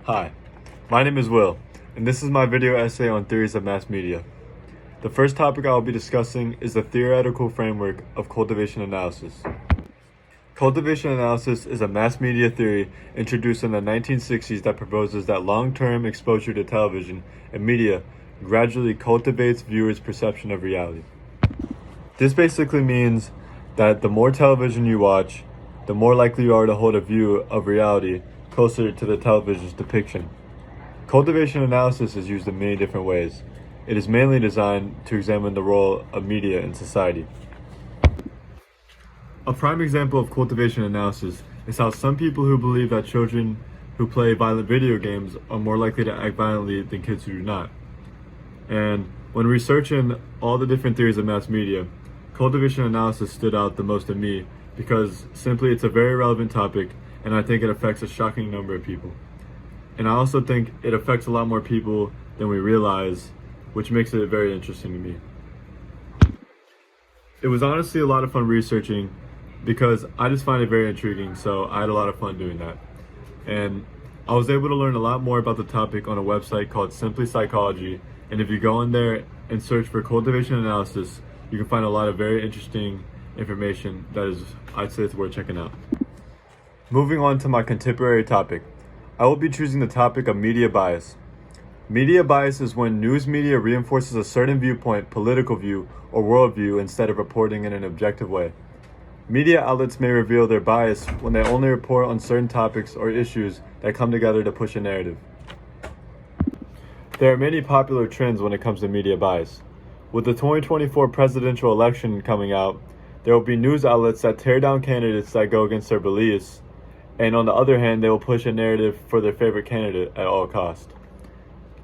Hi, my name is Will, and this is my video essay on theories of mass media. The first topic I will be discussing is the theoretical framework of cultivation analysis. Cultivation analysis is a mass media theory introduced in the 1960s that proposes that long-term exposure to television and media gradually cultivates viewers' perception of reality. This basically means that the more television you watch, the more likely you are to hold a view of reality closer to the television's depiction. Cultivation analysis is used in many different ways. It is mainly designed to examine the role of media in society. A prime example of cultivation analysis is how some people who believe that children who play violent video games are more likely to act violently than kids who do not. And when researching all the different theories of mass media, cultivation analysis stood out the most to me because simply it's a very relevant topic, and I think it affects a shocking number of people. And I also think it affects a lot more people than we realize, which makes it very interesting to me. It was honestly a lot of fun researching because I just find it very intriguing, so I had a lot of fun doing that. And I was able to learn a lot more about the topic on a website called Simply Psychology, and if you go in there and search for cultivation analysis, you can find a lot of very interesting information that is, I'd say it's worth checking out. Moving on to my contemporary topic, I will be choosing the topic of media bias. Media bias is when news media reinforces a certain viewpoint, political view, or worldview instead of reporting in an objective way. Media outlets may reveal their bias when they only report on certain topics or issues that come together to push a narrative. There are many popular trends when it comes to media bias. With the 2024 presidential election coming out, there will be news outlets that tear down candidates that go against their beliefs, and on the other hand, they will push a narrative for their favorite candidate at all costs.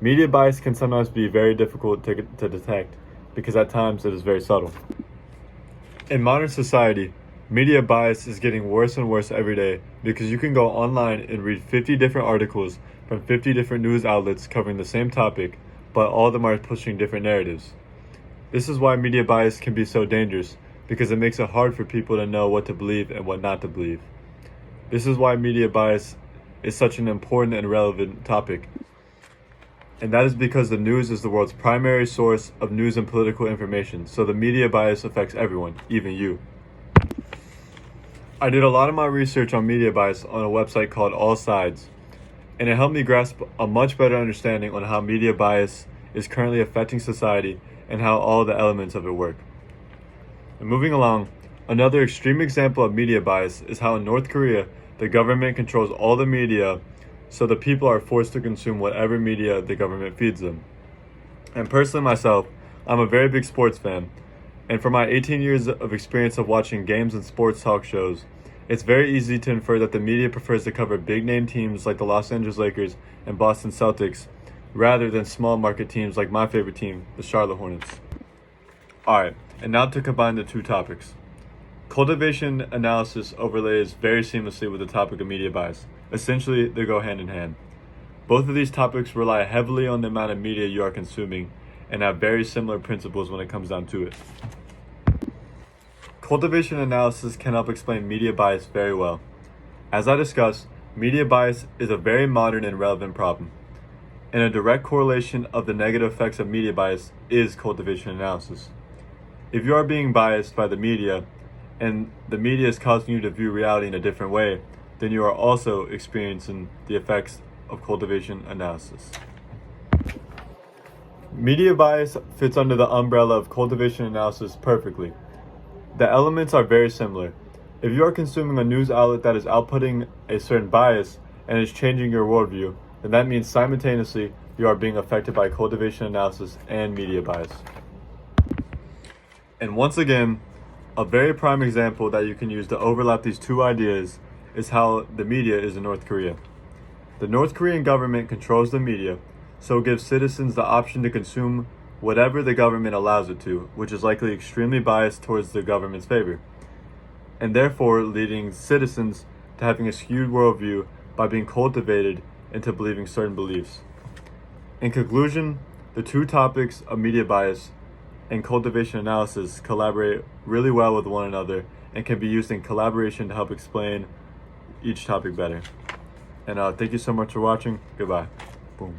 Media bias can sometimes be very difficult to detect because at times it is very subtle. In modern society, media bias is getting worse and worse every day because you can go online and read 50 different articles from 50 different news outlets covering the same topic, but all of them are pushing different narratives. This is why media bias can be so dangerous because it makes it hard for people to know what to believe and what not to believe. This is why media bias is such an important and relevant topic. And that is because the news is the world's primary source of news and political information, so the media bias affects everyone, even you. I did a lot of my research on media bias on a website called All Sides, and it helped me grasp a much better understanding on how media bias is currently affecting society and how all the elements of it work. And moving along, another extreme example of media bias is how in North Korea, the government controls all the media, so the people are forced to consume whatever media the government feeds them. And personally myself, I'm a very big sports fan, and from my 18 years of experience of watching games and sports talk shows, it's very easy to infer that the media prefers to cover big name teams like the Los Angeles Lakers and Boston Celtics, rather than small market teams like my favorite team, the Charlotte Hornets. Alright, and now to combine the two topics. Cultivation analysis overlays very seamlessly with the topic of media bias. Essentially, they go hand in hand. Both of these topics rely heavily on the amount of media you are consuming and have very similar principles when it comes down to it. Cultivation analysis can help explain media bias very well. As I discussed, media bias is a very modern and relevant problem. And a direct correlation of the negative effects of media bias is cultivation analysis. If you are being biased by the media, and the media is causing you to view reality in a different way, then you are also experiencing the effects of cultivation analysis. Media bias fits under the umbrella of cultivation analysis perfectly. The elements are very similar. If you are consuming a news outlet that is outputting a certain bias and is changing your worldview, then that means simultaneously you are being affected by cultivation analysis and media bias. And once again, a very prime example that you can use to overlap these two ideas is how the media is in North Korea. The North Korean government controls the media, so it gives citizens the option to consume whatever the government allows it to, which is likely extremely biased towards the government's favor, and therefore leading citizens to having a skewed worldview by being cultivated into believing certain beliefs. In conclusion, the two topics of media bias and cultivation analysis collaborate really well with one another and can be used in collaboration to help explain each topic better. And thank you so much for watching. Goodbye. Boom.